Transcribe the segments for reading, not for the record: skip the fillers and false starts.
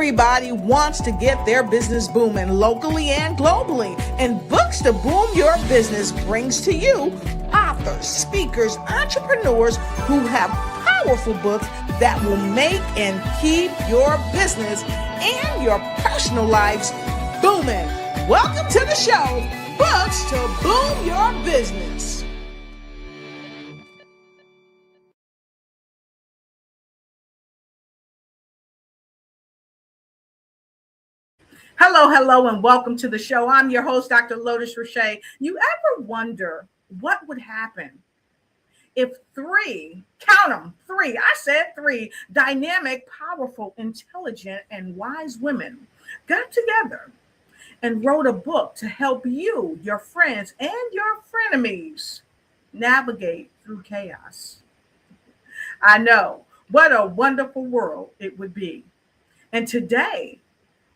Everybody wants to get their business booming locally and globally. And Books to Boom Your Business brings to you authors, speakers, entrepreneurs who have powerful books that will make and keep your business and your personal lives booming. Welcome to the show, Books to Boom Your Business. Hello, and welcome to the show. I'm your host, Dr. Lotus Roche. You ever wonder what would happen if three, count them, three, I said three, dynamic, powerful, intelligent, and wise women got together and wrote a book to help you, your friends, and your frenemies navigate through chaos? I know, what a wonderful world it would be. And today,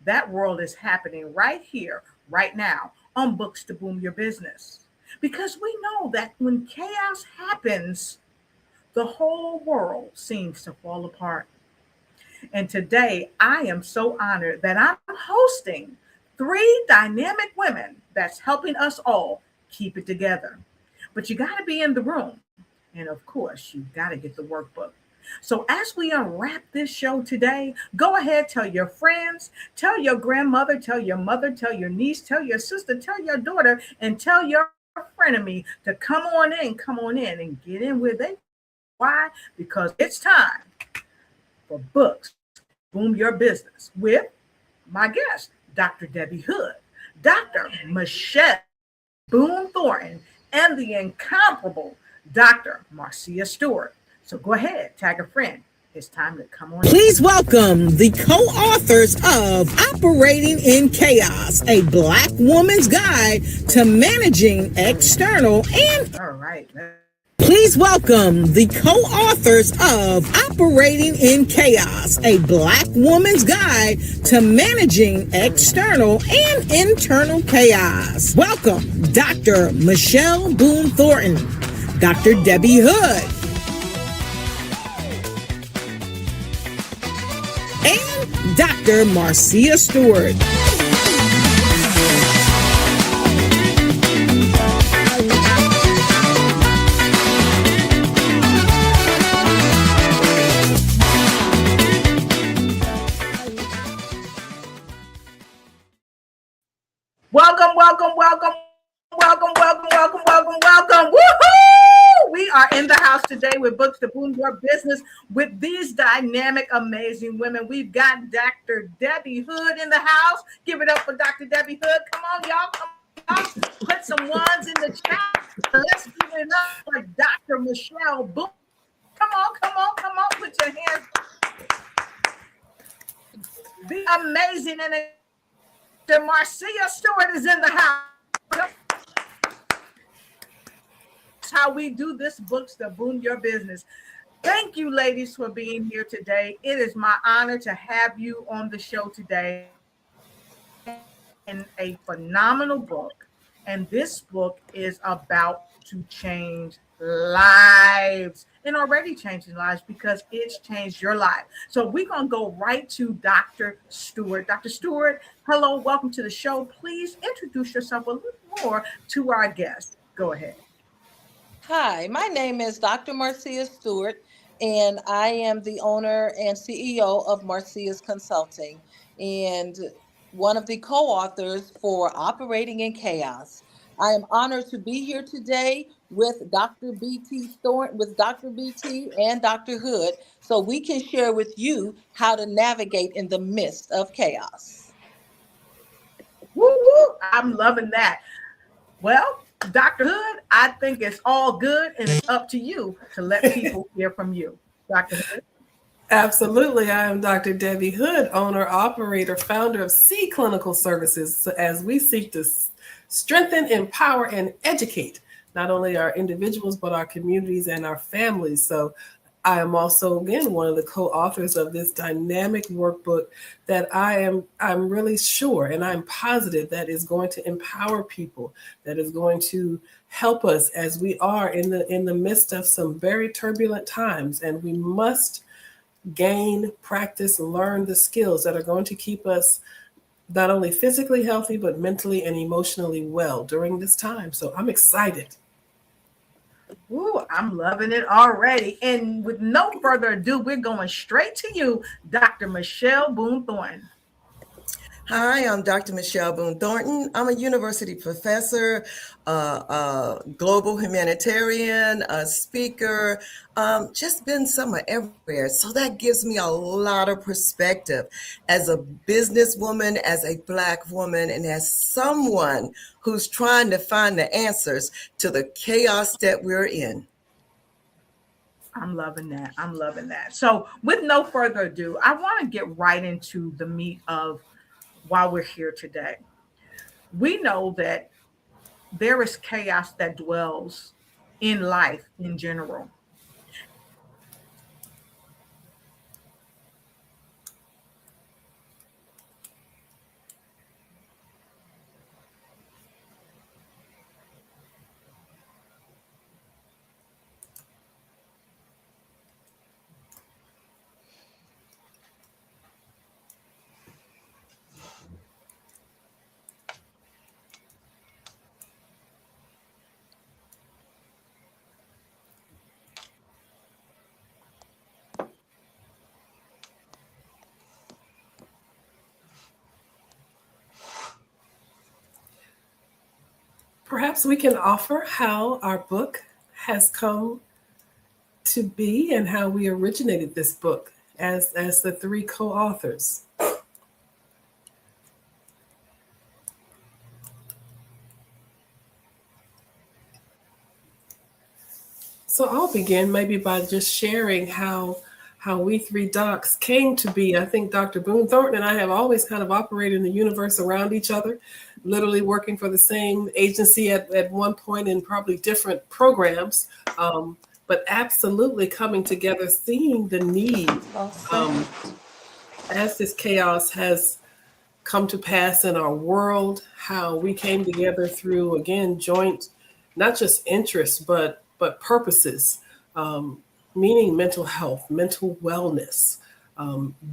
that world is happening right here, right now, on Books to Boom Your Business. Because we know that when chaos happens, the whole world seems to fall apart. And today, I am so honored that I'm hosting three dynamic women that's helping us all keep it together. But you got to be in the room. And of course, you got to get the workbook. So as we unwrap this show today, go ahead, tell your friends, tell your grandmother, tell your mother, tell your niece, tell your sister, tell your daughter, and tell your frenemy to come on in and get in with it. Why? Because it's time for Books to Boom Your Business with my guest, Dr. Debbie Hood, Dr. Michelle Boone-Thornton, and the incomparable Dr. Marcia Stewart. So go ahead, tag a friend. It's time to come on. Please welcome the co-authors of Operating in Chaos, a Black Woman's Guide to Managing External and... All right. Please welcome the co-authors of Operating in Chaos, a Black Woman's Guide to Managing External and Internal Chaos. Welcome, Dr. Michelle Boone-Thornton, Dr. Debbie Hood, and Dr. Marcia Stewart. Welcome. Woohoo! We are in the house today with Books to Boom Your Business with these dynamic, amazing women. We've got Dr. Debbie Hood in the house. Give it up for Dr. Debbie Hood. Come on, y'all. Come on. Put some ones in the chat. Let's give it up for Dr. Michelle Boone. Come on. Put your hands up. Be amazing. And Marcia Stewart is in the house. How we do this, Books to Boom Your Business. Thank you, ladies, for being here today. It is my honor to have you on the show today. In a phenomenal book, and this book is about to change lives and already changing lives because it's changed your life. So we're going to go right to Dr. Stewart. Dr. Stewart, hello, welcome to the show. Please introduce yourself a little more to our guests. Go ahead. Hi, my name is Dr. Marcia Stewart, and I am the owner and CEO of Marcia's Consulting and one of the co-authors for Operating in Chaos. I am honored to be here today with Dr. BT Thornton, with Dr. BT and Dr. Hood, so we can share with you how to navigate in the midst of chaos. Woo, woo. I'm loving that. Well, Dr. Hood, I think it's all good, and it's up to you to let people hear from you. Dr. Hood. Absolutely. I am Dr. Debbie Hood, owner, operator, founder of C Clinical Services, so as we seek to strengthen, empower, and educate not only our individuals, but our communities and our families. So I am also, again, one of the co-authors of this dynamic workbook that I'm really sure and I'm positive that is going to empower people, that is going to help us as we are in the midst of some very turbulent times. And we must gain, practice, learn the skills that are going to keep us not only physically healthy, but mentally and emotionally well during this time. So I'm excited. Ooh, I'm loving it already. And with no further ado, we're going straight to you, Dr. Michelle Boone-Thornton. Hi, I'm Dr. Michelle Boone-Thornton. I'm a university professor, a global humanitarian, a speaker, just been somewhere everywhere. So that gives me a lot of perspective as a businesswoman, as a Black woman, and as someone who's trying to find the answers to the chaos that we're in. I'm loving that. I'm loving that. So with no further ado, I want to get right into the meat of why we're here today. We know that there is chaos that dwells in life in general. Perhaps we can offer how our book has come to be and how we originated this book as the three co-authors. So I'll begin maybe by just sharing how we three docs came to be. I think Dr. Boone-Thornton and I have always kind of operated in the universe around each other, literally working for the same agency at one point in probably different programs, but absolutely coming together, seeing the need as this chaos has come to pass in our world, how we came together through, again, joint, not just interests, but purposes, meaning mental health, mental wellness,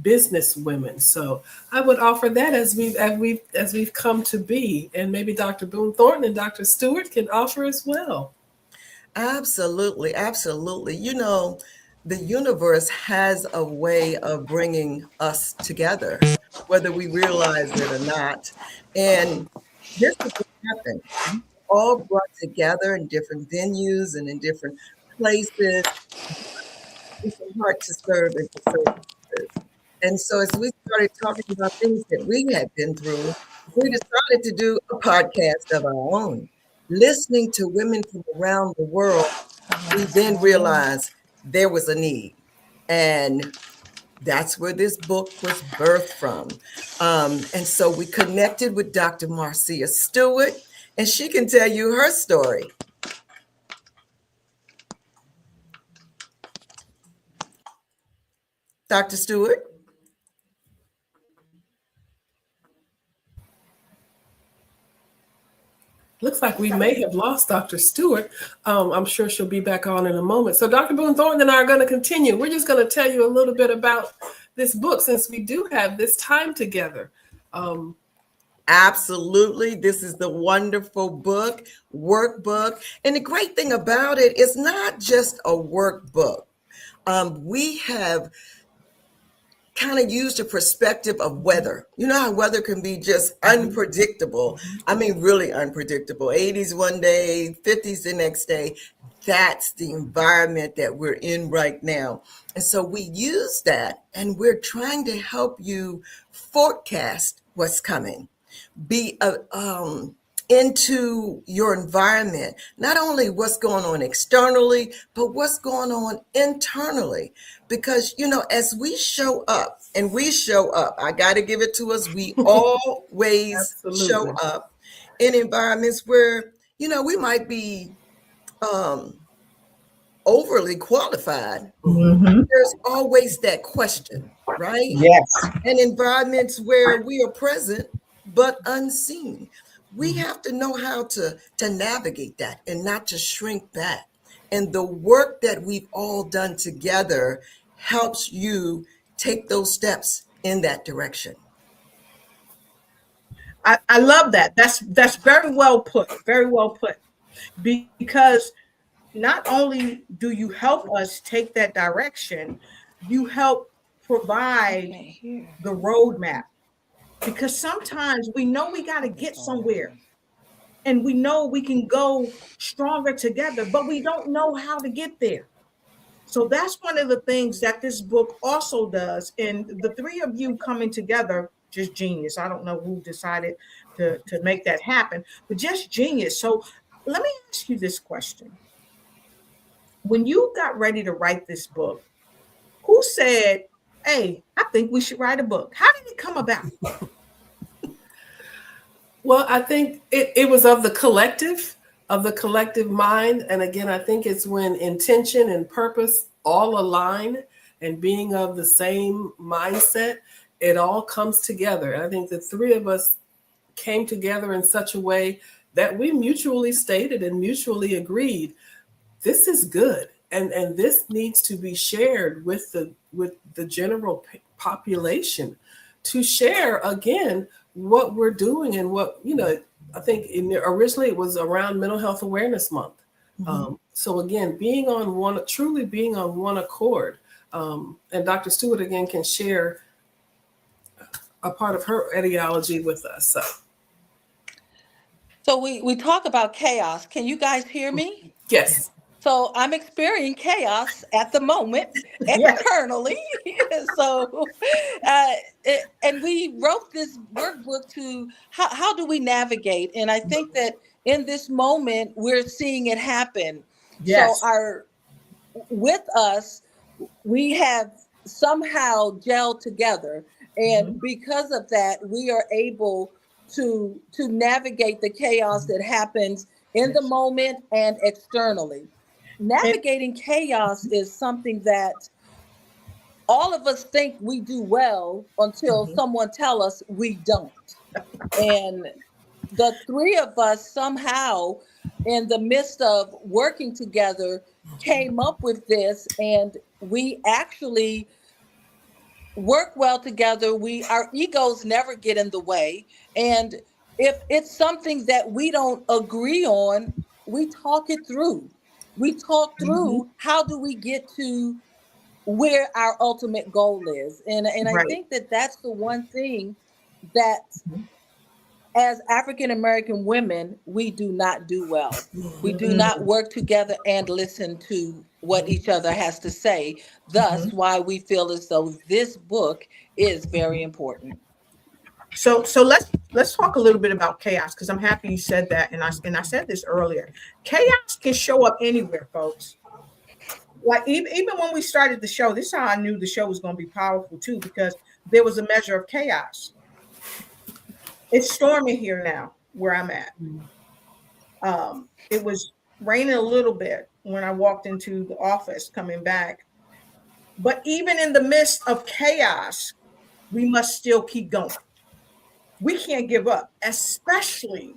business women. So I would offer that as we've come to be, and maybe Dr. Boone-Thornton and Dr. Stewart can offer as well. Absolutely, absolutely. You know, the universe has a way of bringing us together, whether we realize it or not. And this is what happened. We all brought together in different venues and in different places, with a heart to serve and to serve others. And so as we started talking about things that we had been through, we decided to do a podcast of our own, listening to women from around the world. We then realized there was a need. And that's where this book was birthed from. And so we connected with Dr. Marcia Stewart, and she can tell you her story. Dr. Stewart? Looks like we may have lost Dr. Stewart. I'm sure she'll be back on in a moment. So Dr. Boone-Thornton and I are going to continue. We're just going to tell you a little bit about this book since we do have this time together. Absolutely. This is the wonderful book, Workbook. And the great thing about it is not just a workbook. We have kind of used a perspective of weather. You know how weather can be just unpredictable. I mean, really unpredictable. 80s one day, 50s the next day. That's the environment that we're in right now. And so we use that, and we're trying to help you forecast what's coming. Be into your environment, not only what's going on externally, but what's going on internally. Because, you know, as we show up, and we show up, I got to give it to us, we always show up in environments where, you know, we might be overly qualified. Mm-hmm. There's always that question, right? Yes. And environments where we are present but unseen. We have to know how to navigate that and not to shrink back. And the work that we've all done together helps you take those steps in that direction. I love that. That's very well put. Very well put. Because not only do you help us take that direction, you help provide the roadmap. Because sometimes we know we got to get somewhere and we know we can go stronger together, but we don't know how to get there. So that's one of the things that this book also does. And the three of you coming together, just genius. I don't know who decided to make that happen, but just genius. So let me ask you this question. When you got ready to write this book, who said, hey, I think we should write a book? How did it come about? Well, I think it was of the collective mind. And again, I think it's when intention and purpose all align and being of the same mindset, it all comes together. And I think the three of us came together in such a way that we mutually stated and mutually agreed, this is good. And this needs to be shared with the general population, to share again what we're doing and what, I think originally it was around Mental Health Awareness Month. Mm-hmm. So again, truly being on one accord. And Dr. Stewart again can share a part of her ideology with us. So we talk about chaos. Can you guys hear me? Yes. So I'm experiencing chaos at the moment externally. So, and we wrote this workbook to how do we navigate? And I think that in this moment, we're seeing it happen. Yes. So with us, we have somehow gelled together. And because of that, we are able to navigate the chaos that happens in the moment and externally. Navigating chaos is something that all of us think we do well until someone tells us we don't. And the three of us somehow, in the midst of working together, came up with this, and we actually work well together. Our egos never get in the way. And if it's something that we don't agree on, we talk it through. We talk through how do we get to where our ultimate goal is. And I think that that's the one thing that as African-American women, we do not do well. We do not work together and listen to what each other has to say. Thus, why we feel as though this book is very important. So let's talk a little bit about chaos, because I'm happy you said that, and I said this earlier. Chaos can show up anywhere, folks. Like even when we started the show, this is how I knew the show was going to be powerful too, because there was a measure of chaos. It's storming here now where I'm at. It was raining a little bit when I walked into the office coming back. But even in the midst of chaos, we must still keep going. We can't give up, especially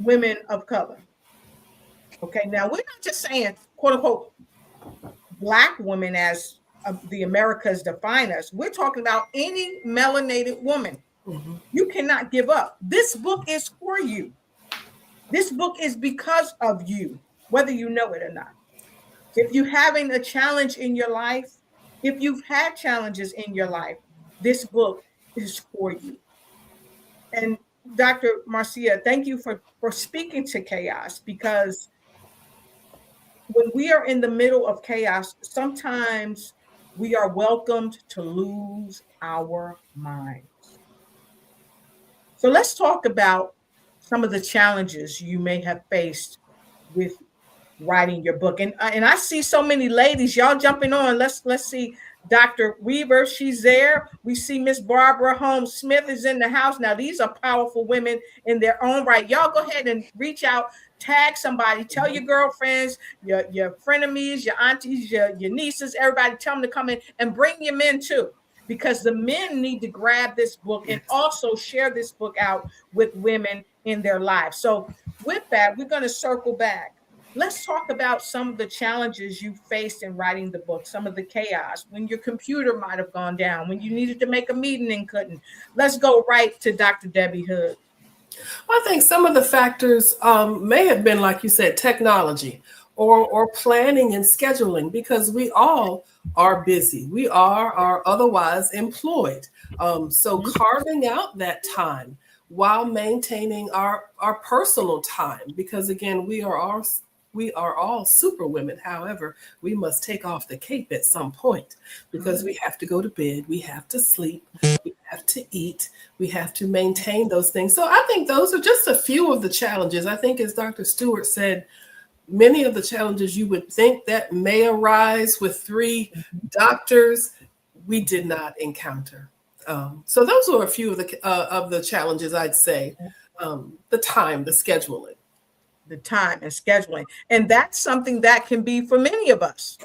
women of color. Okay, now we're not just saying, quote unquote, Black women as the Americas define us. We're talking about any melanated woman. You cannot give up. This book is for you. This book is because of you, whether you know it or not. If you're having a challenge in your life, if you've had challenges in your life, this book is for you. And Dr. Marcia, thank you for speaking to chaos, because when we are in the middle of chaos, sometimes we are welcomed to lose our minds. So let's talk about some of the challenges you may have faced with writing your book. And I see so many ladies, y'all jumping on. Let's see Dr. Weaver, she's there. We see Miss Barbara Holmes Smith is in the house. Now, these are powerful women in their own right. Y'all go ahead and reach out, tag somebody, tell your girlfriends, your frenemies, your aunties, your nieces, everybody, tell them to come in and bring your men too, because the men need to grab this book and also share this book out with women in their lives. So with that, we're going to circle back. let's talk about some of the challenges you faced in writing the book, some of the chaos, when your computer might have gone down, when you needed to make a meeting and couldn't. Let's go right to Dr. Debbie Hood. I think some of the factors may have been, like you said, technology or planning and scheduling, because we all are busy. We are otherwise employed. So carving out that time while maintaining our personal time, because again, we are all super women. However, we must take off the cape at some point, because we have to go to bed, we have to sleep, we have to eat, we have to maintain those things. So I think those are just a few of the challenges. I think, as Dr. Stewart said, many of the challenges you would think that may arise with 3 doctors, we did not encounter. So those were a few of the challenges, I'd say. The time, the scheduling. The time and scheduling. And that's something that can be for many of us,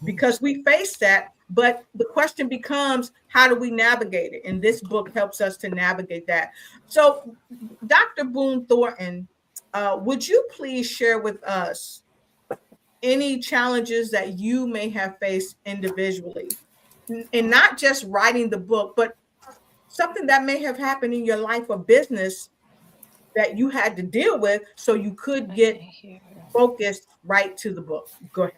because we face that. But the question becomes, how do we navigate it? And this book helps us to navigate that. So, Dr. Boone-Thornton, would you please share with us any challenges that you may have faced individually, and not just writing the book, but something that may have happened in your life or business that you had to deal with so you could get focused right to the book? Go ahead.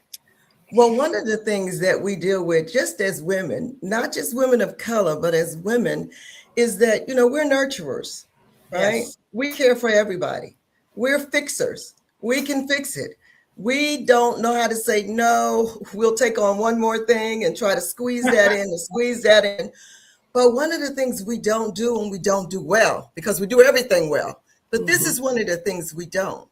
Well, one of the things that we deal with just as women, not just women of color, but as women, is that, we're nurturers, right? Yes. We care for everybody. We're fixers. We can fix it. We don't know how to say, no, we'll take on one more thing and try to squeeze that in and squeeze that in. But one of the things we don't do, and we don't do well, because we do everything well, but this is one of the things we don't.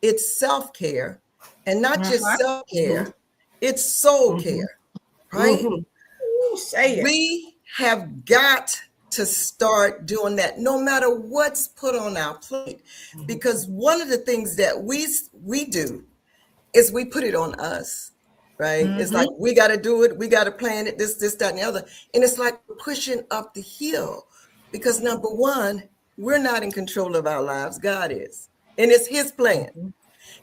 It's self-care, and not just self-care, it's soul care, right? Say it. We have got to start doing that no matter what's put on our plate, because one of the things that we do is we put it on us, right? It's like, we got to do it, we got to plan it, this, that, and the other. And it's like pushing up the hill, because number one, we're not in control of our lives. God is, and it's his plan.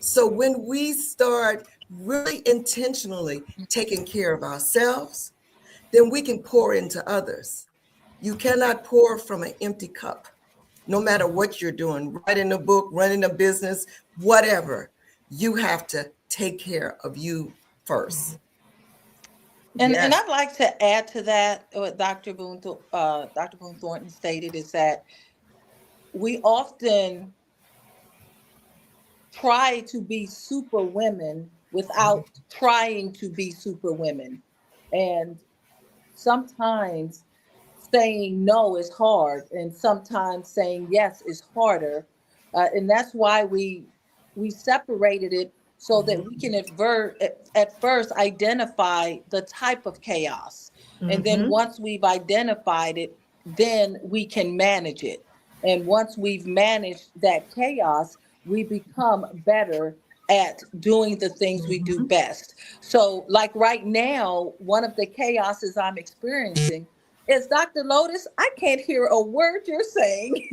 So when we start really intentionally taking care of ourselves, then we can pour into others. You cannot pour from an empty cup, no matter what you're doing, writing a book, running a business, whatever. You have to take care of you first. And I'd like to add to that what Dr. Boone-Thornton stated, is that we often try to be super women without trying to be super women. And sometimes saying no is hard, and sometimes saying yes is harder. And that's why we separated it, so that we can at first identify the type of chaos. And then once we've identified it, then we can manage it. And once we've managed that chaos, we become better at doing the things we do best. So like right now, one of the chaoses I'm experiencing is, Dr. Lotus, I can't hear a word you're saying.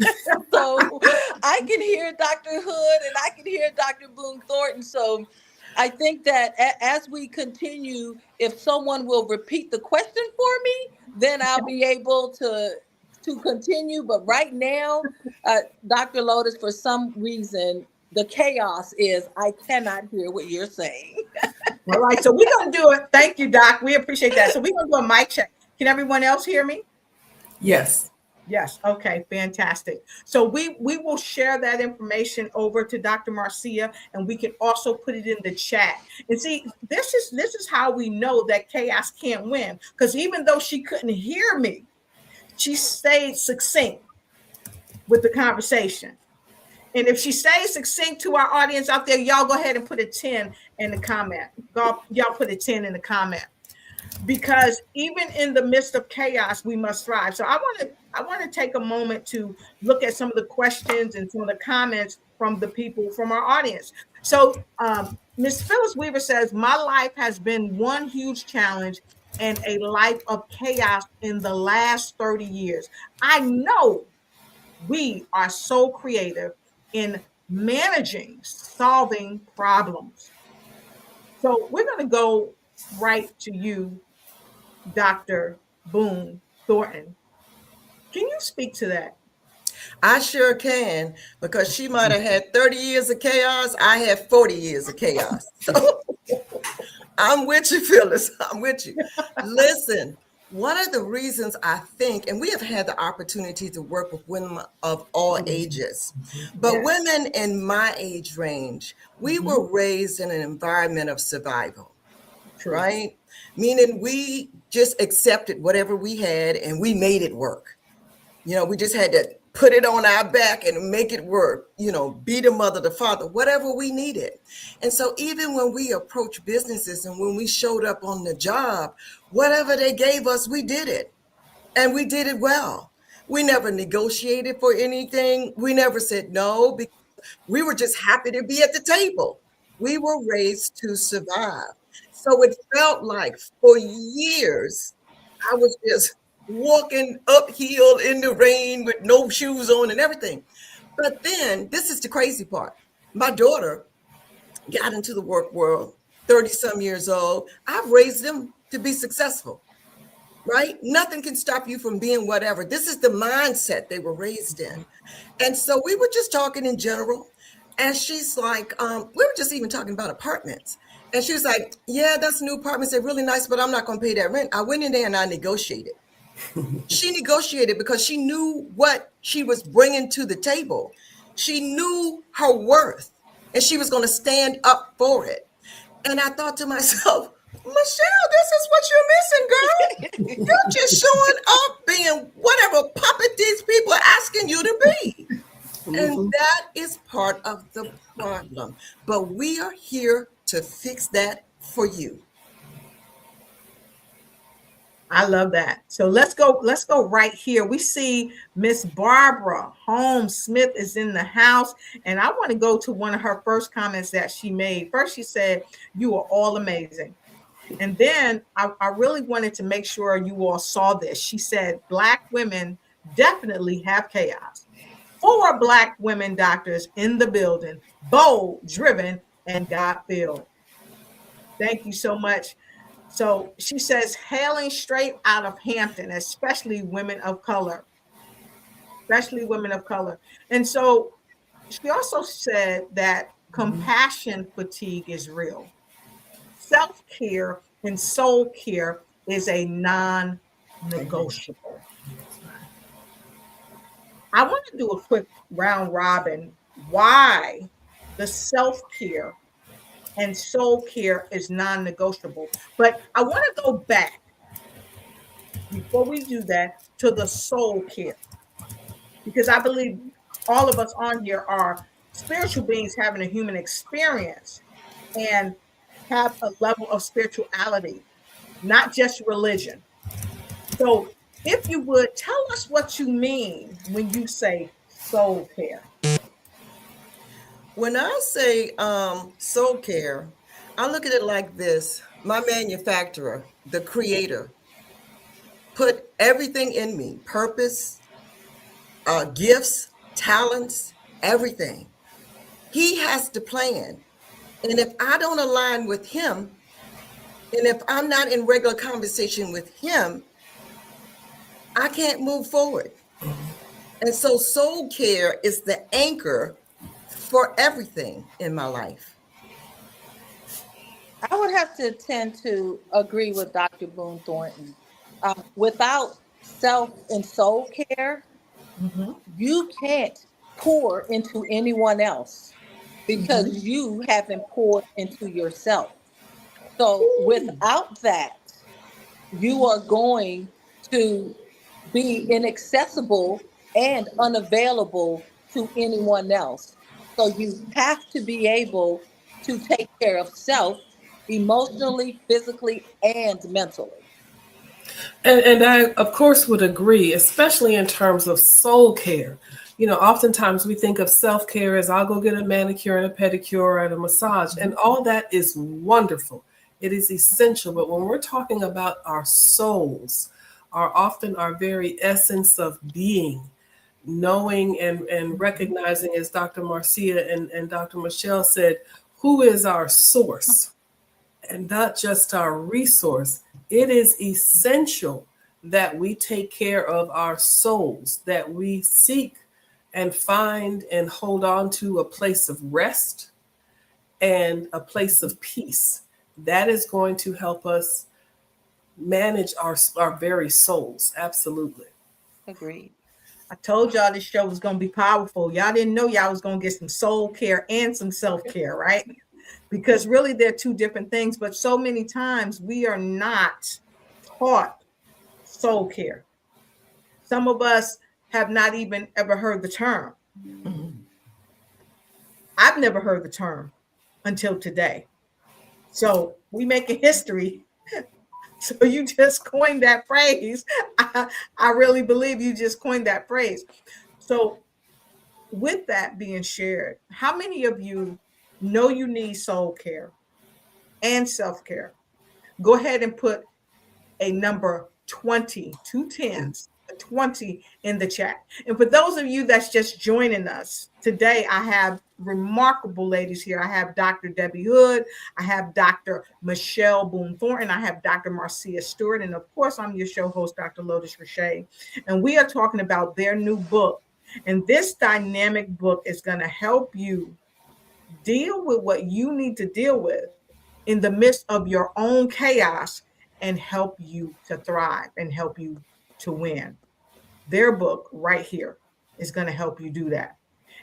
So I can hear Dr. Hood and I can hear Dr. Boone-Thornton. So I think that as we continue, if someone will repeat the question for me, then I'll be able to continue. But right now, Dr. Lotus, for some reason, the chaos is I cannot hear what you're saying. All right, so we're going to do it. Thank you, Doc. We appreciate that. So we're going to do a mic check. Can everyone else hear me? Yes. Yes. Okay, fantastic. So we will share that information over to Dr. Marcia, and we can also put it in the chat. And see, this is how we know that chaos can't win, because even though she couldn't hear me, she stayed succinct with the conversation. And if she stays succinct to our audience out there, y'all go ahead and put a 10 in the comment. Y'all put a 10 in the comment, because even in the midst of chaos, we must thrive. So I want to take a moment to look at some of the questions and some of the comments from the people from our audience. So Ms. Phyllis Weaver says, my life has been one huge challenge and a life of chaos in the last 30 years. I know we are so creative in managing, solving problems. So we're going to go right to you, Dr. Boone-Thornton. Can you speak to that? I sure can, because she might have had 30 years of chaos. I had 40 years of chaos. So I'm with you, Phyllis. I'm with you. Listen, one of the reasons I think, and we have had the opportunity to work with women of all ages, but Yes. women in my age range, we were raised in an environment of survival, True. right? Meaning we just accepted whatever we had and we made it work. You know, we just had to put it on our back and make it work, you know, be the mother, the father, whatever we needed. And so even when we approached businesses and when we showed up on the job, whatever they gave us, we did it. And we did it well. We never negotiated for anything. We never said no, because we were just happy to be at the table. We were raised to survive. So it felt like for years, I was just walking uphill in the rain with no shoes on and everything. But then this is the crazy part. My daughter got into the work world, 30 some years old. I've raised them to be successful, right? Nothing can stop you from being whatever. This is the mindset they were raised in. And so we were just talking in general. And she's like, we were just even talking about apartments. And she was like, yeah, that's new apartments. They're really nice, but I'm not going to pay that rent. I went in there and I negotiated. She negotiated because she knew what she was bringing to the table. She knew her worth and she was going to stand up for it. And I thought to myself, Michelle, this is what you're missing, girl. You're just showing up being whatever puppet these people are asking you to be. And that is part of the problem. But we are here to fix that for you. I love that. So let's go right here. We see Miss Barbara Holmes Smith is in the house. And I want to go to one of her first comments that she made. First, she said, you are all amazing. And then I really wanted to make sure you all saw this. She said, Black women definitely have chaos. 4 Black women doctors in the building, bold, driven, and God-filled. Thank you so much. So she says, hailing straight out of Hampton, especially women of color. Especially women of color. And so she also said that compassion fatigue is real. Self-care and soul care is a non-negotiable. I want to do a quick round robin. Why the self-care and soul care is non-negotiable. But I want to go back before we do that to the soul care, because I believe all of us on here are spiritual beings having a human experience and have a level of spirituality, not just religion. So if you would tell us what you mean when you say soul care. When I say soul care, I look at it like this. My manufacturer, the creator, put everything in me, purpose, gifts, talents, everything. He has to plan. And if I don't align with him, and if I'm not in regular conversation with him, I can't move forward. And so soul care is the anchor for everything in my life. I would have to tend to agree with Dr. Boone-Thornton. Without self and soul care, you can't pour into anyone else because you haven't poured into yourself. So without that, you are going to be inaccessible and unavailable to anyone else. So you have to be able to take care of self emotionally, physically, and mentally. And I, of course, would agree, especially in terms of soul care. You know, oftentimes we think of self-care as I'll go get a manicure and a pedicure and a massage, and all that is wonderful. It is essential. But when we're talking about our souls, often our very essence of being, knowing and recognizing, as Dr. Marcia and Dr. Michelle said, who is our source and not just our resource. It is essential that we take care of our souls, that we seek and find and hold on to a place of rest and a place of peace. That is going to help us manage our very souls. Absolutely. Agreed. I told y'all this show was going to be powerful. Y'all didn't know y'all was going to get some soul care and some self-care, right? Because really they're two different things, but so many times we are not taught soul care. Some of us have not even ever heard the term. I've never heard the term until today. So we making history. So you just coined that phrase. I really believe you just coined that phrase. So with that being shared, how many of you know you need soul care and self-care? Go ahead and put a number 20, 2 10s, a 20 in the chat. And for those of you that's just joining us today, I have remarkable ladies here. I have Dr. Debbie Hood. I have Dr. Michelle Boone-Thornton. I have Dr. Marcia Stewart. And of course, I'm your show host, Dr. Lotus Roche. And we are talking about their new book. And this dynamic book is going to help you deal with what you need to deal with in the midst of your own chaos and help you to thrive and help you to win. Their book right here is going to help you do that.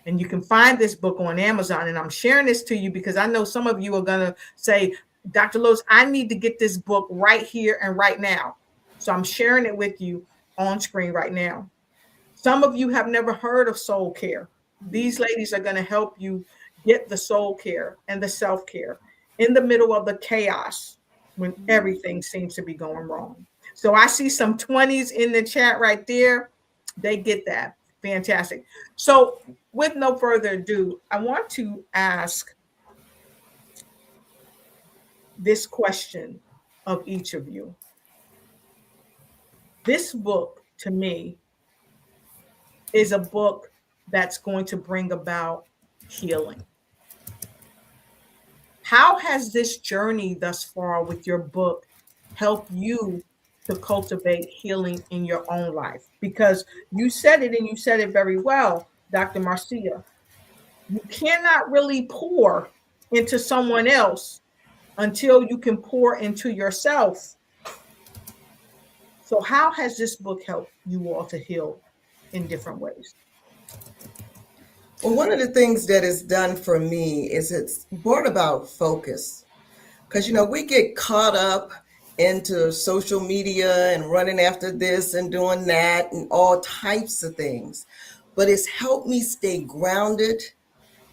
And you can find this book on Amazon. And I'm sharing this to you because I know some of you are going to say, Dr. Lowe's, I need to get this book right here and right now. So I'm sharing it with you on screen right now. Some of you have never heard of soul care. These ladies are going to help you get the soul care and the self-care in the middle of the chaos when everything seems to be going wrong. So I see some 20s in the chat right there. They get that. Fantastic. So with no further ado, I want to ask this question of each of you. This book, to me, is a book that's going to bring about healing. How has this journey thus far with your book helped you to cultivate healing in your own life? Because you said it, and you said it very well, Dr. Marcia. You cannot really pour into someone else until you can pour into yourself. So how has this book helped you all to heal in different ways? Well, one of the things that it's done for me is it's brought about focus. Because, you know, we get caught up into social media and running after this and doing that and all types of things. But it's helped me stay grounded,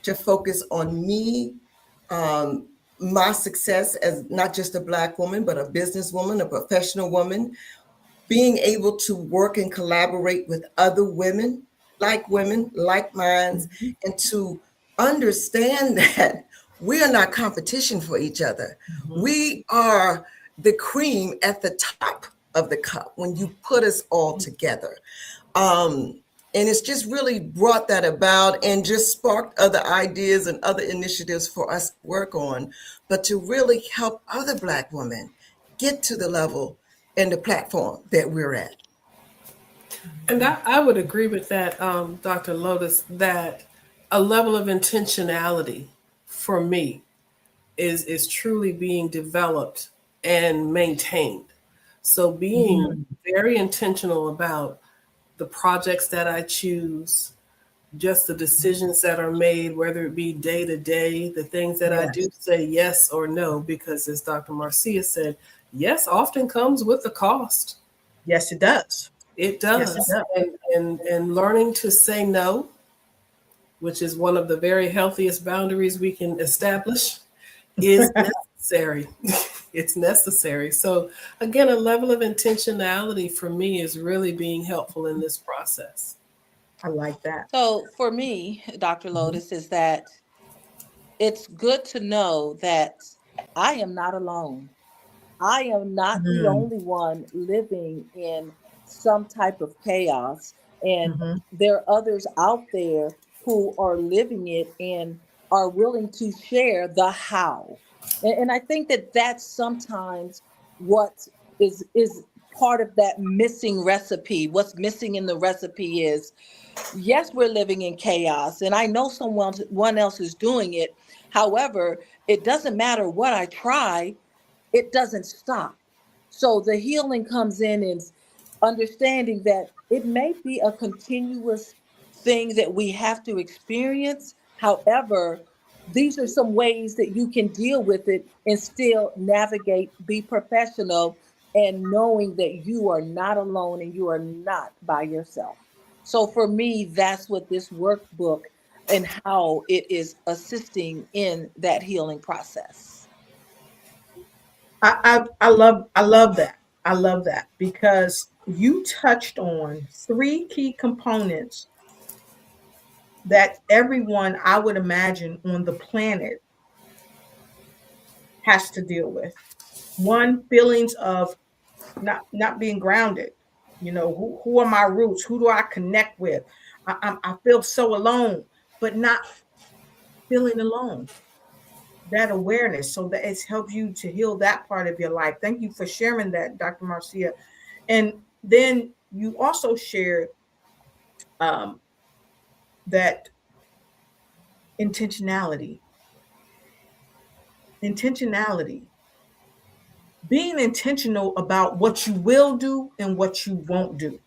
to focus on me, my success as not just a Black woman, but a businesswoman, a professional woman, being able to work and collaborate with other women, like minds, and to understand that we are not competition for each other. We are the cream at the top of the cup when you put us all together. And it's just really brought that about and just sparked other ideas and other initiatives for us to work on, but to really help other Black women get to the level and the platform that we're at. And I would agree with that, Dr. Lotus, that a level of intentionality for me is truly being developed and maintained. So being very intentional about the projects that I choose, just the decisions that are made, whether it be day to day, the things that I do say yes or no, because as Dr. Marcia said, yes often comes with a cost. Yes, it does. It does. Yes, it does. And learning to say no, which is one of the very healthiest boundaries we can establish, is necessary. It's necessary. So again, a level of intentionality for me is really being helpful in this process. I like that. So for me, Dr. Lotus, is that it's good to know that I am not alone. I am not the only one living in some type of chaos And Mhm. there are others out there who are living it and are willing to share the how. And I think that that's sometimes what is part of that missing recipe. What's missing in the recipe is, yes, we're living in chaos, and I know someone else is doing it. However, it doesn't matter what I try, it doesn't stop. So the healing comes in is understanding that it may be a continuous thing that we have to experience. However, these are some ways that you can deal with it and still navigate, be professional, and knowing that you are not alone and you are not by yourself. So for me, that's what this workbook and how it is assisting in that healing process. I love that. I love that because you touched on three key components that everyone, I would imagine, on the planet has to deal with. One, feelings of not being grounded. You know, who are my roots? Who do I connect with? I feel so alone, but not feeling alone. That awareness, so that it's helped you to heal that part of your life. Thank you for sharing that, Dr. Marcia. And then you also shared um, that intentionality, intentionality, being intentional about what you will do and what you won't do.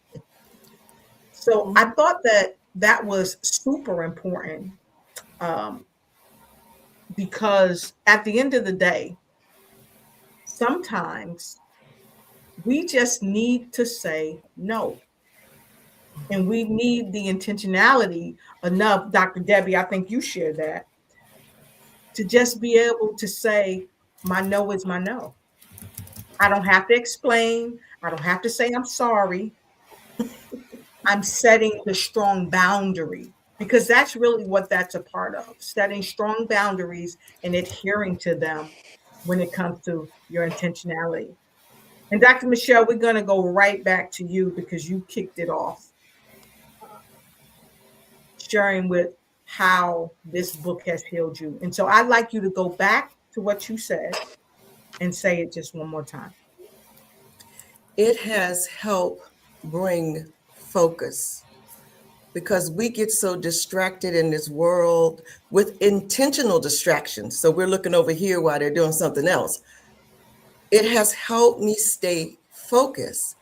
So I Mhm. thought that that was super important, um, because at the end of the day, sometimes we just need to say no. And we need the intentionality enough, Dr. Debbie, I think you share that, to just be able to say, my no is my no. I don't have to explain. I don't have to say I'm sorry. I'm setting the strong boundary because that's really what that's a part of, setting strong boundaries and adhering to them when it comes to your intentionality. And Dr. Michelle, we're going to go right back to you because you kicked it off, sharing with how this book has healed you. And so I'd like you to go back to what you said and say it just one more time. It has helped bring focus because we get so distracted in this world with intentional distractions. So we're looking over here while they're doing something else. It has helped me stay focused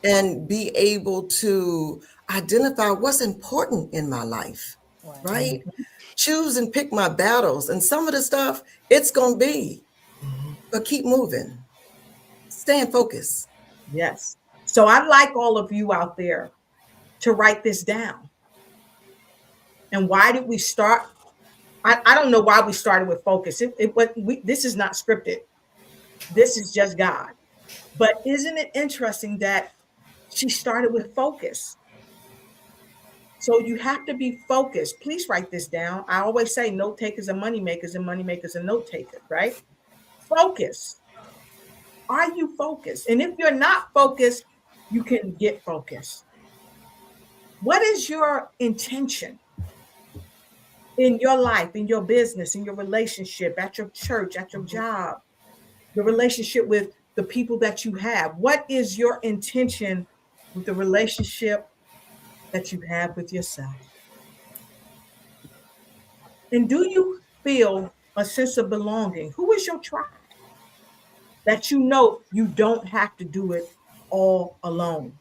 and be able to identify what's important in my life, Right. right? Choose and pick my battles. And some of the stuff, it's going to be, but keep moving, staying focused. Yes. So I'd like all of you out there to write this down. And why did we start? I don't know why we started with focus. This is not scripted. This is just God. But isn't it interesting that she started with focus? So you have to be focused. Please write this down. I always say note takers are money makers and money makers are note takers, right? Focus. Are you focused? And if you're not focused, you can get focused. What is your intention in your life, in your business, in your relationship, at your church, at your job, the relationship with the people that you have? What is your intention with the relationship that you have with yourself? And do you feel a sense of belonging? Who is your tribe? That you know you don't have to do it all alone.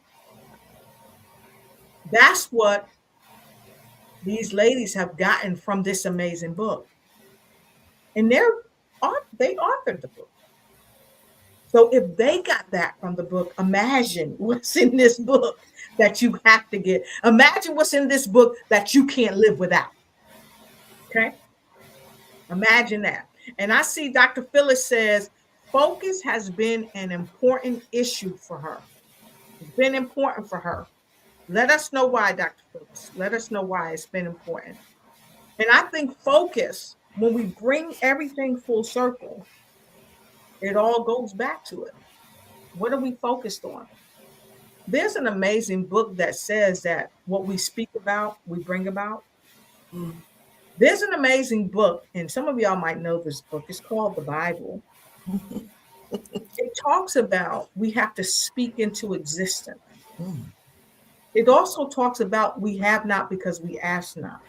That's what these ladies have gotten from this amazing book. And they authored the book. So if they got that from the book, imagine what's in this book that you have to get. Imagine what's in this book that you can't live without. Okay? Imagine that. And I see Dr. Phyllis says focus has been an important issue for her. It's been important for her. Let us know why, Dr. Phyllis. Let us know why it's been important. And I think focus, when we bring everything full circle, it all goes back to it. What are we focused on? There's an amazing book that says that what we speak about, we bring about. Mm. There's an amazing book, and some of y'all might know this book. It's called the Bible. It talks about we have to speak into existence. Mm. It also talks about we have not because we ask not.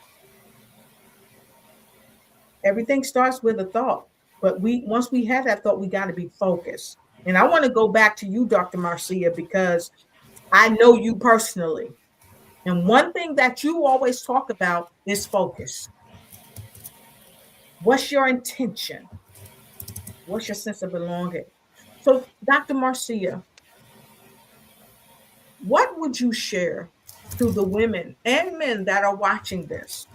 Everything starts with a thought, but once we have that thought, we got to be focused. And I want to go back to you, Dr. Marcia, because I know you personally. And one thing that you always talk about is focus. What's your intention? What's your sense of belonging? So, Dr. Marcia, what would you share to the women and men that are watching this?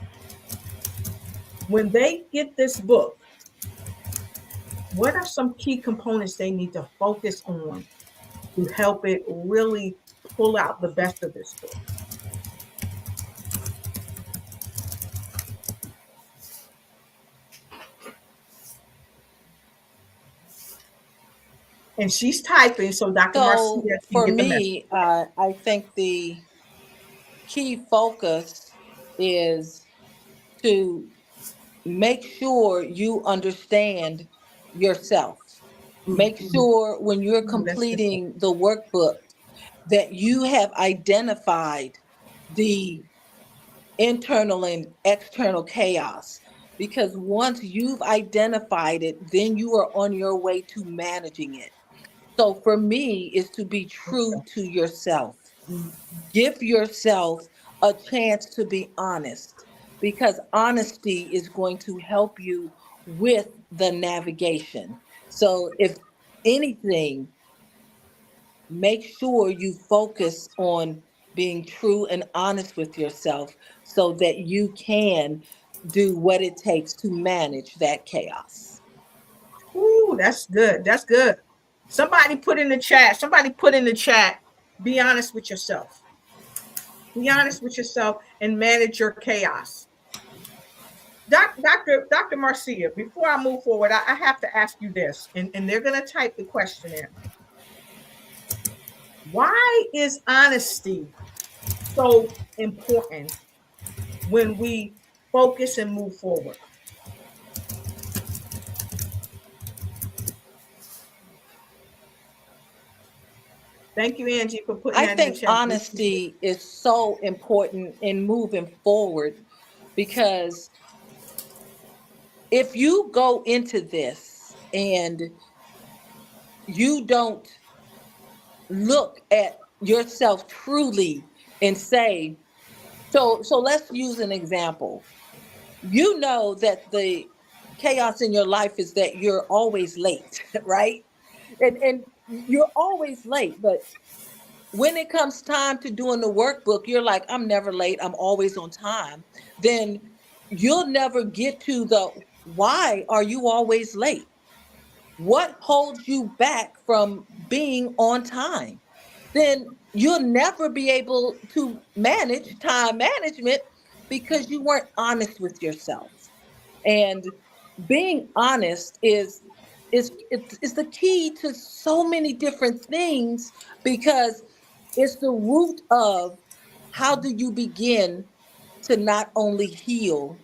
When they get this book, what are some key components they need to focus on to help it really pull out the best of this book? And she's typing, so Dr. Marcia So can for get the message. me, I think the key focus is to make sure you understand yourself. Make sure when you're Ooh, that's good. completing the workbook that you have identified the internal and external chaos. Because once you've identified it, then you are on your way to managing it. So for me, is to be true Okay. to yourself. Give yourself a chance to be honest, because honesty is going to help you with the navigation. So if anything, make sure you focus on being true and honest with yourself so that you can do what it takes to manage that chaos. Ooh, that's good. That's good. Somebody put in the chat. Somebody put in the chat. Be honest with yourself. Be honest with yourself and manage your chaos. Dr. Marcia, before I move forward, I have to ask you this, and they're going to type the question in. Why is honesty so important when we focus and move forward? Thank you, Angie, for putting I that in the think chat. honesty is so important in moving forward, because if you go into this and you don't look at yourself truly and say, so let's use an example. You know that the chaos in your life is that you're always late, right? And you're always late, but when it comes time to doing the workbook, you're like, I'm never late, I'm always on time. Then you'll never get to the why are you always late? What holds you back from being on time? Then you'll never be able to manage time management because you weren't honest with yourself. And being honest is the key to so many different things, because it's the root of how do you begin to not only heal,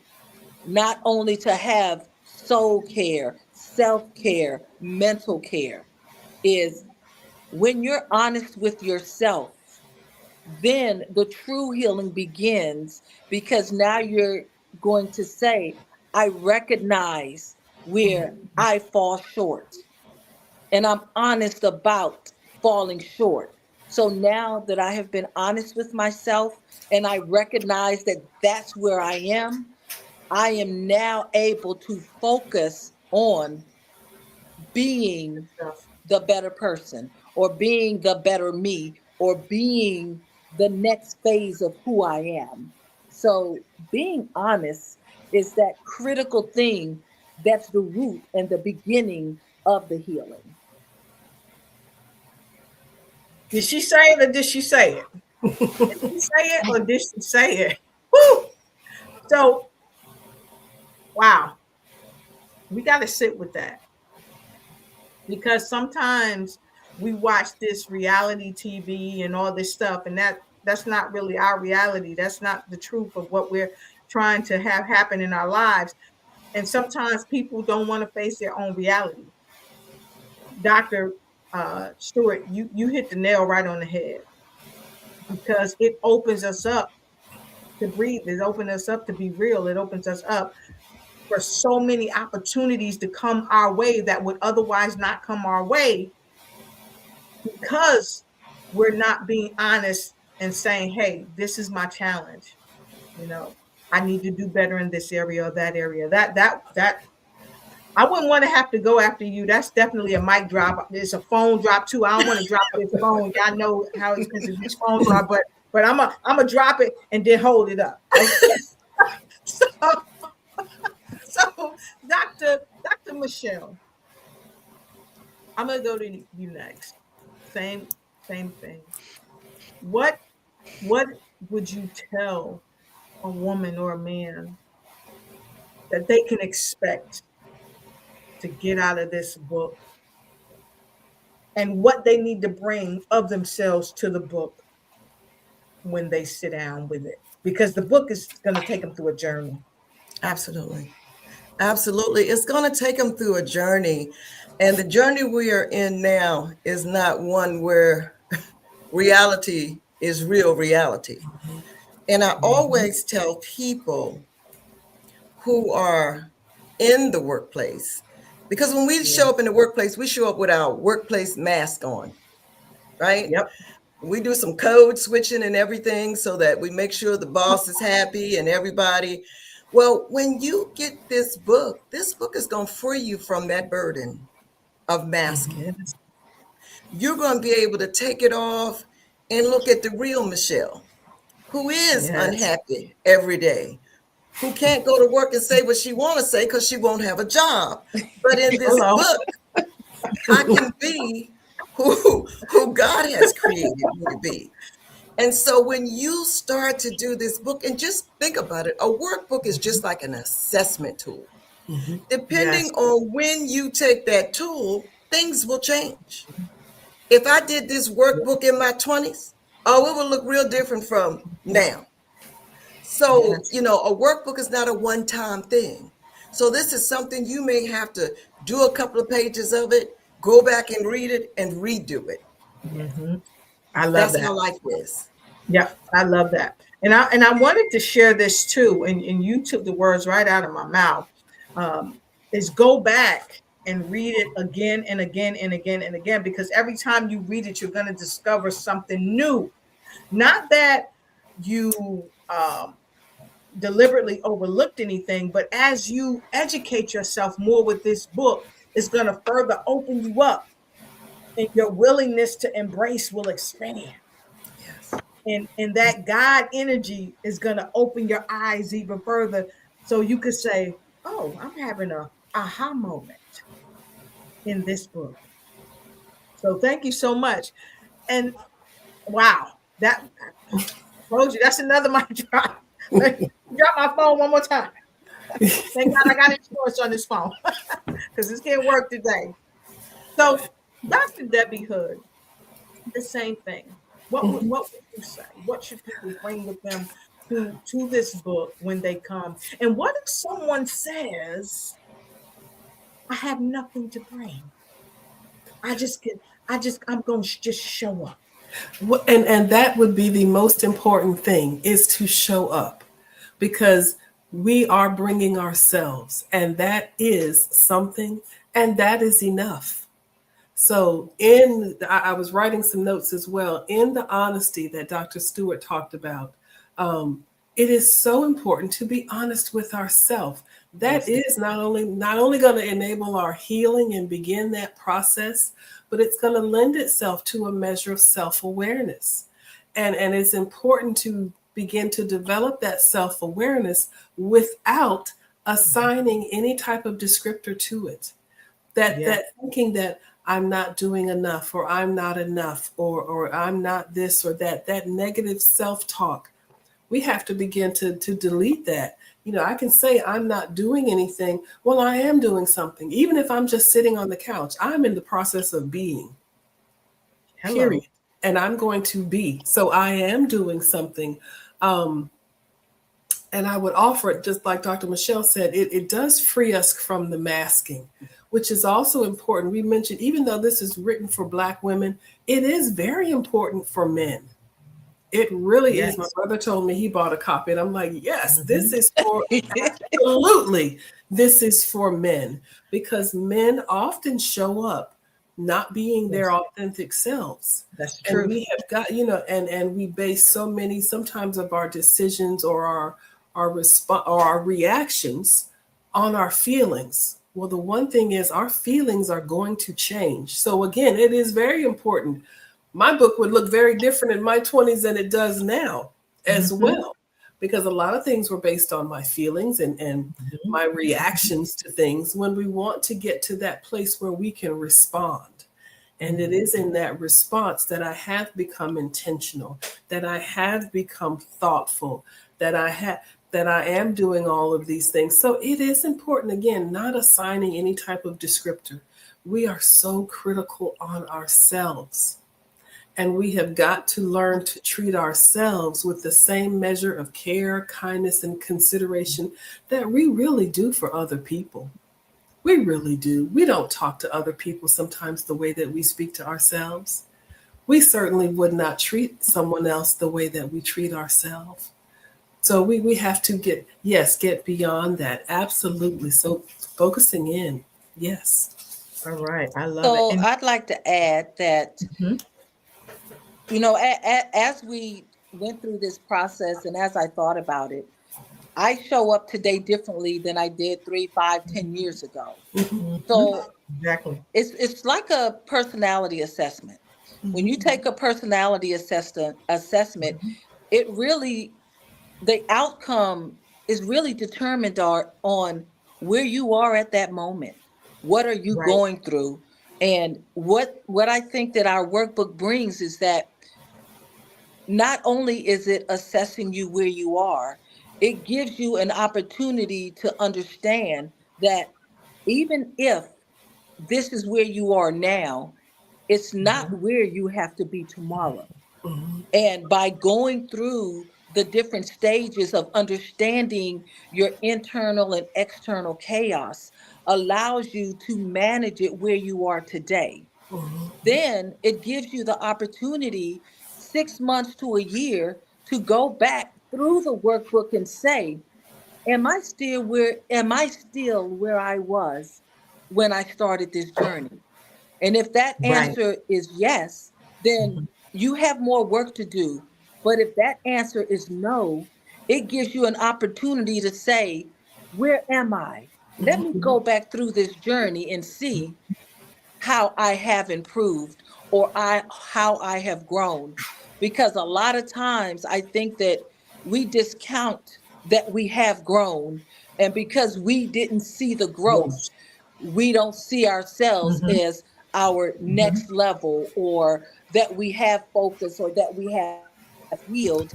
not only to have soul care, self-care, mental care, is when you're honest with yourself, then the true healing begins, because now you're going to say, I recognize where I fall short, and I'm honest about falling short. So now that I have been honest with myself and I recognize that that's where I am now able to focus on being the better person, or being the better me, or being the next phase of who I am. So being honest is that critical thing, that's the root and the beginning of the healing. Did she say it or did she say it? Did she say it or did she say it? Woo! So, wow, we got to sit with that, because sometimes we watch this reality TV and all this stuff, and that's not really our reality. That's not the truth of what we're trying to have happen in our lives. And sometimes people don't want to face their own reality. Dr. Stewart, you hit the nail right on the head, because it opens us up to breathe. It opens us up to be real. It opens us up for so many opportunities to come our way that would otherwise not come our way, because we're not being honest and saying, hey, this is my challenge. I need to do better in this area or that area. That I wouldn't want to have to go after you. That's definitely a mic drop. It's a phone drop too. I don't want to drop this phone. Y'all know how expensive these phones are, but I'm a drop it and then hold it up. Okay? So Dr. Michelle, I'm gonna go to you next. Same thing. What would you tell a woman or a man that they can expect to get out of this book, and what they need to bring of themselves to the book when they sit down with it? Because the book is going to take them through a journey. Absolutely. Absolutely. It's going to take them through a journey. And the journey we are in now is not one where reality is real reality. And I always tell people who are in the workplace, because when we show up in the workplace, we show up with our workplace mask on, right? Yep. We do some code switching and everything so that we make sure the boss is happy and everybody. Well, when you get this book is going to free you from that burden of masking. You're going to be able to take it off and look at the real Michelle, who is unhappy every day, who can't go to work and say what she want to say because she won't have a job. But in this book, I can be who God has created me to be. And so when you start to do this book, and just think about it, a workbook is just like an assessment tool. Mm-hmm. Depending on when you take that tool, things will change. If I did this workbook in my 20s, it will look real different from now. So, a workbook is not a one-time thing. So this is something you may have to do a couple of pages of it, go back and read it, and redo it. Mm-hmm. I love that. That's how life is. Yeah, I love that. And I wanted to share this too, and you took the words right out of my mouth, is go back and read it again and again and again and again, because every time you read it, you're going to discover something new. Not that you deliberately overlooked anything, but as you educate yourself more with this book, it's going to further open you up, and your willingness to embrace will expand. Yes. And that God energy is going to open your eyes even further, so you could say, oh, I'm having a aha moment in this book. So thank you so much. And wow, that told you, that's another mic drop. Drop my phone one more time. Thank God I got insurance on this phone, because this can't work today. So Dr. Debbie Hood, the same thing. What would you say? What should people bring with them to this book when they come? And what if someone says, I have nothing to bring? I'm going to just show up. And that would be the most important thing, is to show up, because we are bringing ourselves, and that is something, and that is enough. So I was writing some notes as well, in the honesty that Dr. Stewart talked about. It is so important to be honest with ourselves. That is not only going to enable our healing and begin that process, but it's going to lend itself to a measure of self-awareness. And it's important to begin to develop that self-awareness without assigning any type of descriptor to it. That thinking that I'm not doing enough, or I'm not enough, or I'm not this or that negative self-talk. We have to begin to delete that. I can say I'm not doing anything. Well, I am doing something. Even if I'm just sitting on the couch, I'm in the process of being. period. And I'm going to be. So I am doing something. And I would offer it, just like Dr. Michelle said, it does free us from the masking, which is also important. We mentioned, even though this is written for Black women, it is very important for men. It really is. My brother told me he bought a copy, and I'm like, yes, this is for, absolutely, this is for men, because men often show up not being their authentic selves. That's true. And we have got, and we base so many, sometimes, of our decisions or our response or our reactions on our feelings. Well, the one thing is, our feelings are going to change. So again, it is very important. My book would look very different in my 20s than it does now as well, because a lot of things were based on my feelings and my reactions to things, when we want to get to that place where we can respond. And it is in that response that I have become intentional, that I have become thoughtful, that I am doing all of these things. So it is important, again, not assigning any type of descriptor. We are so critical on ourselves. And we have got to learn to treat ourselves with the same measure of care, kindness, and consideration that we really do for other people. We really do. We don't talk to other people sometimes the way that we speak to ourselves. We certainly would not treat someone else the way that we treat ourselves. So we have to get beyond that. Absolutely. So focusing in. Yes. All right. I love So it. I'd like to add that, as we went through this process and as I thought about it, I show up today differently than I did 3, 5, 10 years ago. So Exactly. it's like a personality assessment. When you take a personality assessment, it really, the outcome is really determined on where you are at that moment. What are you going through? And what I think that our workbook brings is that not only is it assessing you where you are, it gives you an opportunity to understand that even if this is where you are now, it's not where you have to be tomorrow. And by going through the different stages of understanding your internal and external chaos allows you to manage it where you are today. Then it gives you the opportunity 6 months to a year to go back through the workbook and say, am I still where I was when I started this journey? And if that answer is yes, then you have more work to do. But if that answer is no, it gives you an opportunity to say, where am I? Let me go back through this journey and see how I have improved or how I have grown. Because a lot of times I think that we discount that we have grown. And because we didn't see the growth, we don't see ourselves as our next level, or that we have focus, or that we have healed.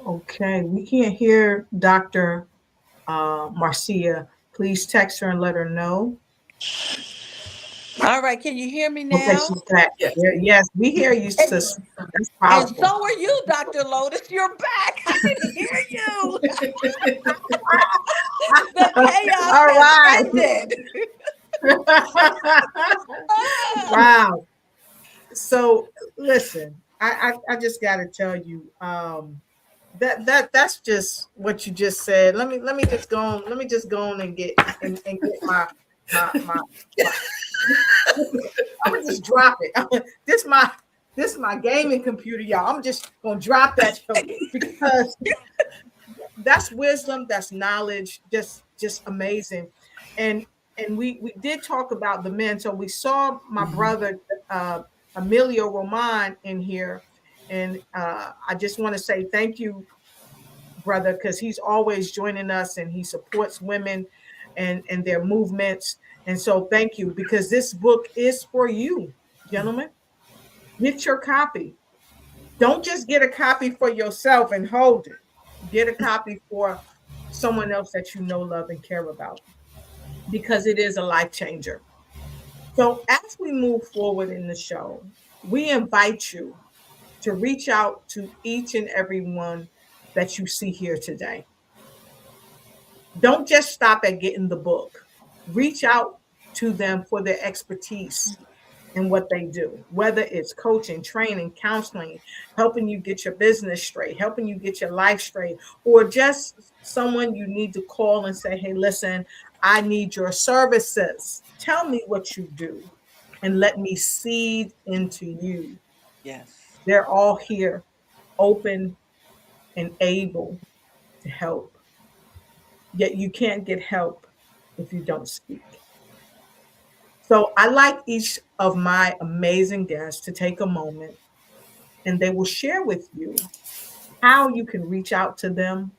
Okay, we can't hear Dr. Marcia. Please text her and let her know. All right, can you hear me Okay, now? she's back. Yes, we hear you, sis. That's powerful. And so are you, Dr. Lotus. You're back. I can hear you. The chaos All right. has ended. Wow. So listen, I just got to tell you, that's just what you just said. Let me just go on and get my I'm gonna just drop it. This is my gaming computer, y'all. I'm just gonna drop that because that's wisdom, that's knowledge, just amazing. And we did talk about the men. So we saw my brother Emilio Roman in here, and I just want to say thank you, brother, because he's always joining us and he supports women and their movements. And so thank you, because this book is for you, gentlemen. Get your copy. Don't just get a copy for yourself and hold it. Get a copy for someone else that you know, love, and care about, because it is a life changer. So as we move forward in the show, we invite you to reach out to each and every one that you see here today. Don't just stop at getting the book. Reach out to them for their expertise in what they do, whether it's coaching, training, counseling, helping you get your business straight, helping you get your life straight, or just someone you need to call and say, hey, listen, I need your services. Tell me what you do and let me seed into you. Yes. They're all here, open and able to help. Yet you can't get help if you don't speak. So I like each of my amazing guests to take a moment and they will share with you how you can reach out to them.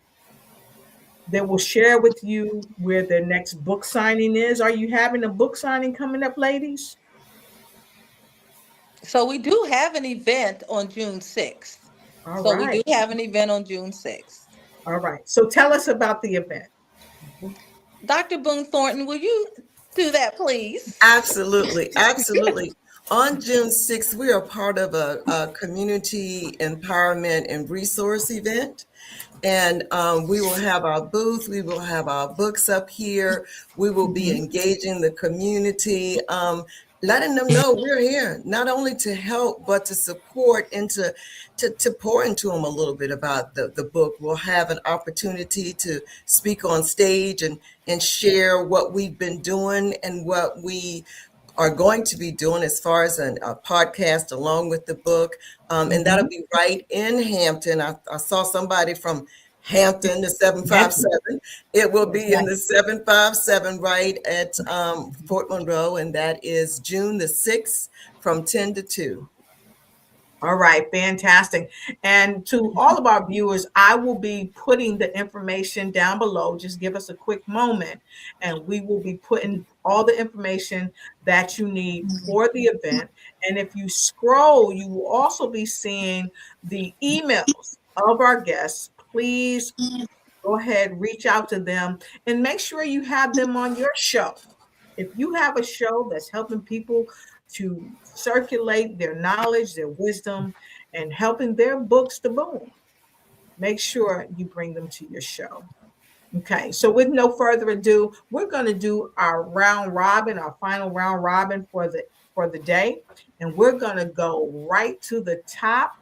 They will share with you where their next book signing is. Are you having a book signing coming up, ladies? So we do have an event on June 6th. All So we do right. have an event on June 6th. All right. So tell us about the event. Dr. Boone-Thornton, will you do that, please? Absolutely, absolutely. On June 6th, we are part of a community empowerment and resource event. And we will have our booth, we will have our books up here, we will be engaging the community, letting them know we're here, not only to help, but to support and to pour into them a little bit about the book. We'll have an opportunity to speak on stage and share what we've been doing and what we are going to be doing as far as a podcast along with the book. And that'll be right in Hampton. I saw somebody from Hampton, the 757. It will be in the 757 right at Fort Monroe, and that is June the 6th from 10 to 2. All right, fantastic. And to all of our viewers, I will be putting the information down below. Just give us a quick moment, and we will be putting all the information that you need for the event. And if you scroll, you will also be seeing the emails of our guests. Please go ahead, reach out to them, and make sure you have them on your show. If you have a show that's helping people to circulate their knowledge, their wisdom, and helping their books to boom, make sure you bring them to your show. Okay, so with no further ado, we're going to do our round robin, our final round robin for the day, and we're going to go right to the top.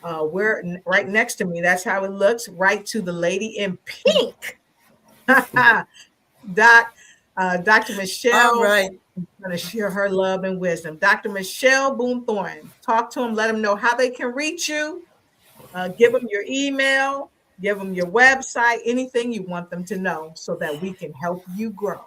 We're right next to me. That's how it looks. Right to the lady in pink. Dr. Michelle. All right. Going to share her love and wisdom. Dr. Michelle Boone-Thornton. Talk to them. Let them know how they can reach you. Give them your email. Give them your website. Anything you want them to know so that we can help you grow.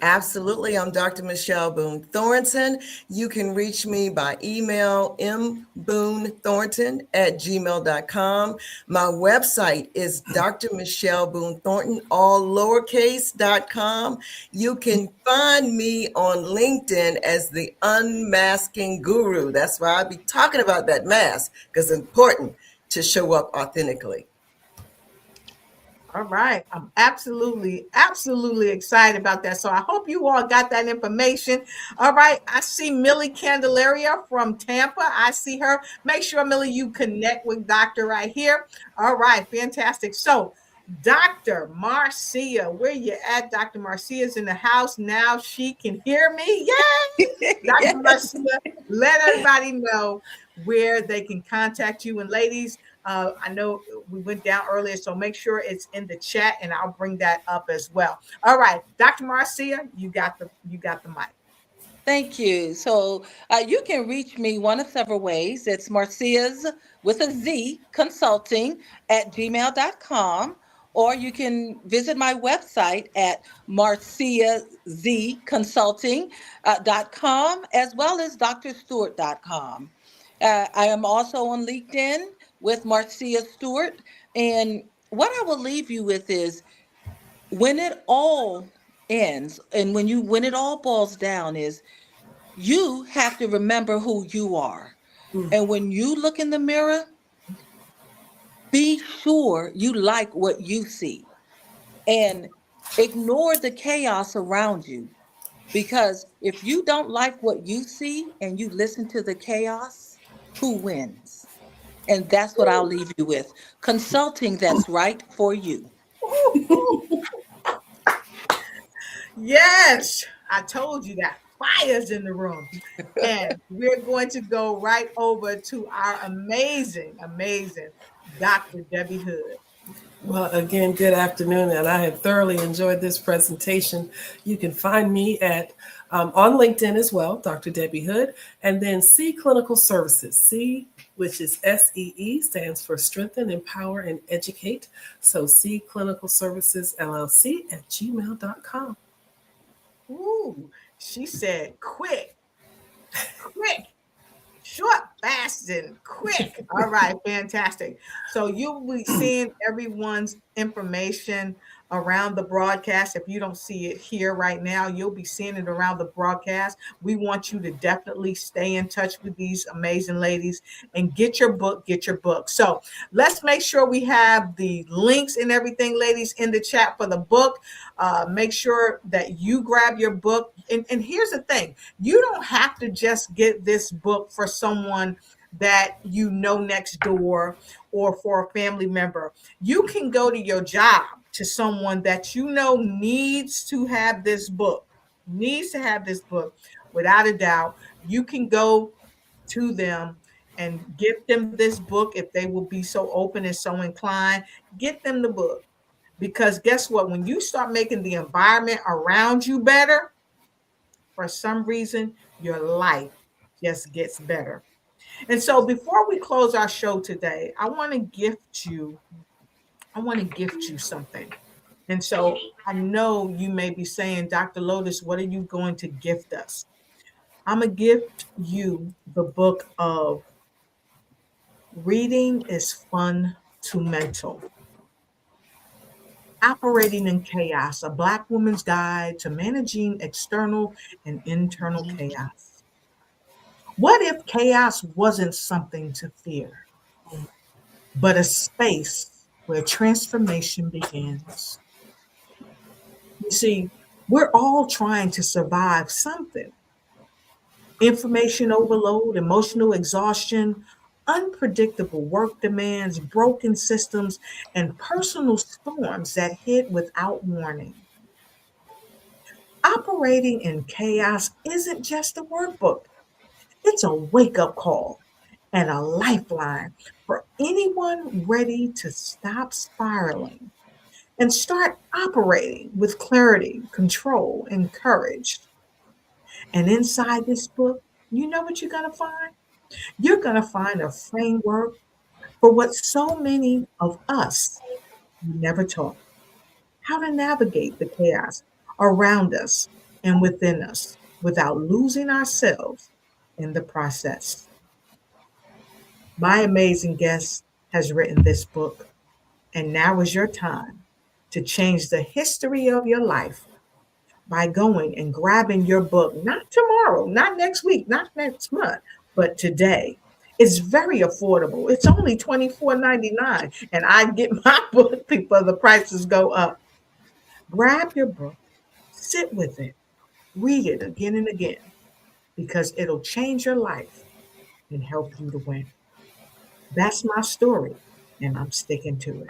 Absolutely. I'm Dr. Michelle Boone-Thornton. You can reach me by email, mboone-thornton@gmail.com. My website is Dr. Michelle Boone-Thornton, all lowercase.com. You can find me on LinkedIn as the Unmasking Guru. That's why I'll be talking about that mask, because it's important to show up authentically. All right. I'm absolutely excited about that. So I hope you all got that information. All right. I see Millie Candelaria from Tampa. I see her. Make sure, Millie, you connect with Dr. right here. All right. Fantastic. So Dr. Marcia, where you at? Dr. Marcia's in the house now. She can hear me. Yay! Dr. Marcia, let everybody know where they can contact you. And ladies, I know we went down earlier, so make sure it's in the chat, and I'll bring that up as well. All right, Dr. Marcia, you got the mic. Thank you. So you can reach me one of several ways. It's Marcia's with a Z consulting at gmail.com, or you can visit my website at marciazconsulting.com, as well as drstewart.com. I am also on LinkedIn with Marcia Stewart. And what I will leave you with is, when it all ends and when it all boils down, is you have to remember who you are. And when you look in the mirror, be sure you like what you see. and ignore the chaos around you. Because if you don't like what you see and you listen to the chaos, who wins? And that's what I'll leave you with. Consulting that's right for you. Yes, I told you that fire's in the room. And we're going to go right over to our amazing, amazing Dr. Debbie Hood. Well, again, good afternoon, and I have thoroughly enjoyed this presentation. You can find me at on LinkedIn as well, Dr. Debbie Hood, and then C Clinical Services. C, which is SEE, stands for Strengthen, Empower, and Educate. So C Clinical Services LLC at gmail.com. Ooh, she said quick, quick. Short, fast, and quick. All right, fantastic. So you'll be seeing everyone's information around the broadcast. If you don't see it here right now, you'll be seeing it around the broadcast. We want you to definitely stay in touch with these amazing ladies and get your book, get your book. So let's make sure we have the links and everything, ladies, in the chat for the book. Make sure that you grab your book. And here's the thing. You don't have to just get this book for someone that you know next door or for a family member. You can go to your job to someone that you know needs to have this book, without a doubt. You can go to them and give them this book if they will be so open and so inclined. Get them the book. Because guess what? When you start making the environment around you better, for some reason, your life just gets better. And so before we close our show today, I want to gift you something. And so I know you may be saying, Dr. Lotus, what are you going to gift us? I'm going to gift you the book of Reading is Fun to Mental. Operating in Chaos, a Black woman's guide to managing external and internal chaos. What if chaos wasn't something to fear, but a space where transformation begins? You see, we're all trying to survive something. Information overload, emotional exhaustion, unpredictable work demands, broken systems, and personal storms that hit without warning. Operating in chaos isn't just a workbook, it's a wake up call and a lifeline for anyone ready to stop spiraling and start operating with clarity, control, and courage. And inside this book, you know what you're going to find? You're going to find a framework for what so many of us never taught: how to navigate the chaos around us and within us without losing ourselves in the process. My amazing guest has written this book, and now is your time to change the history of your life by going and grabbing your book, not tomorrow, not next week, not next month, but today. It's very affordable. It's only $24.99, and I get my book before the prices go up. Grab your book, sit with it, read it again and again, because it'll change your life and help you to win. That's my story, and I'm sticking to it.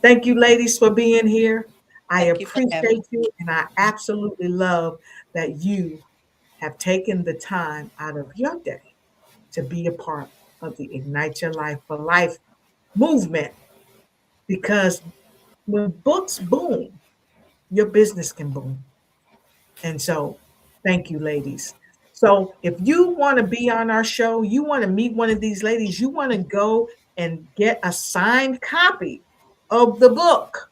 Thank you, ladies, for being here. I Thank you for having appreciate you, and I absolutely love that you have taken the time out of your day to be a part of the Ignite Your Life for Life movement. Because when books boom, your business can boom. And so, thank you, ladies. So, if you want to be on our show, you want to meet one of these ladies, you want to go and get a signed copy of the book,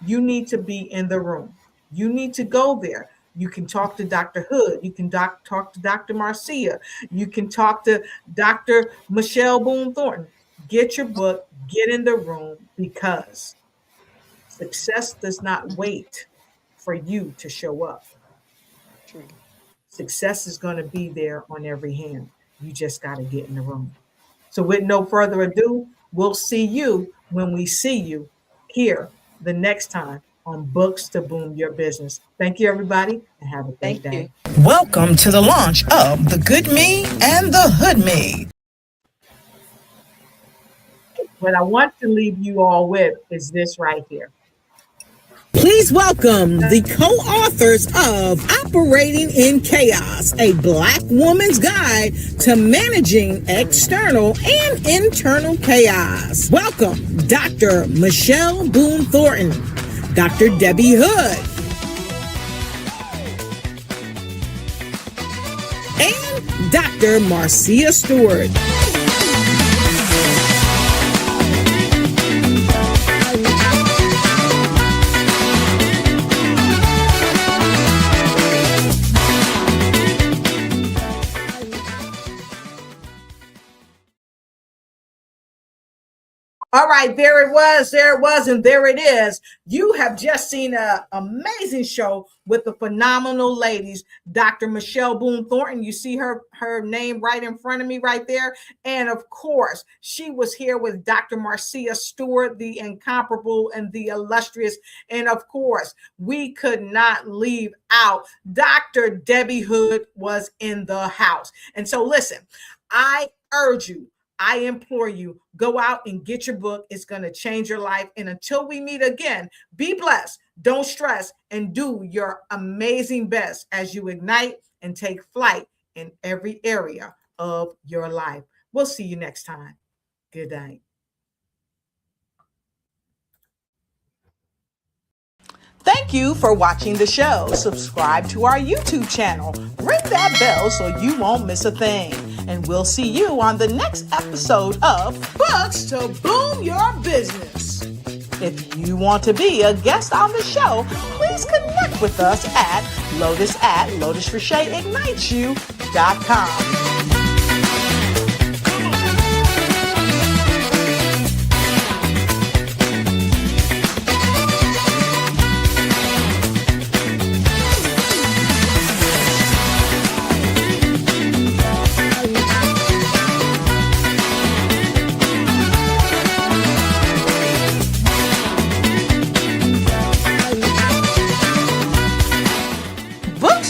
you need to be in the room. You need to go there. You can talk to Dr. Hood. You can talk to Dr. Marcia. You can talk to Dr. Michelle Boone-Thornton. Get your book, get in the room, because success does not wait for you to show up. True. Success is going to be there on every hand. You just got to get in the room. So with no further ado, we'll see you when we see you here the next time on Books to Boom Your Business. Thank you, everybody, and have a great Thank you. day. Welcome to the launch of The Good Me and the Hood Me. What I want to leave you all with is this right here. Please welcome the co-authors of Operating in Chaos, a Black woman's guide to managing external and internal chaos. Welcome, Dr. Michelle Boone-Thornton, Dr. Debbie Hood, and Dr. Marcia Stewart. All right, there it was, and there it is. You have just seen an amazing show with the phenomenal ladies, Dr. Michelle Boone-Thornton. You see her name right in front of me right there. And of course, she was here with Dr. Marcia Stewart, the incomparable and the illustrious. And of course, we could not leave out Dr. Debbie Hood was in the house. And so listen, I urge you, I implore you, go out and get your book. It's going to change your life. And until we meet again, be blessed, don't stress, and do your amazing best as you ignite and take flight in every area of your life. We'll see you next time. Good night. Thank you for watching the show. Subscribe to our YouTube channel. Ring that bell so you won't miss a thing. And we'll see you on the next episode of Books to Boom Your Business. If you want to be a guest on the show, please connect with us at lotus@lotusrochetiguitesyou.com.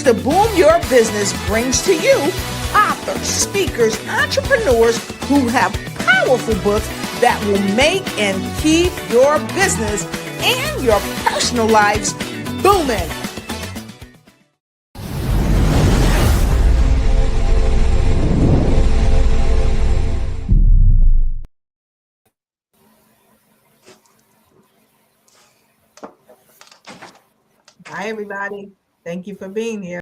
To Boom Your Business brings to you authors, speakers, entrepreneurs who have powerful books that will make and keep your business and your personal lives booming. Bye, everybody. Thank you for being here.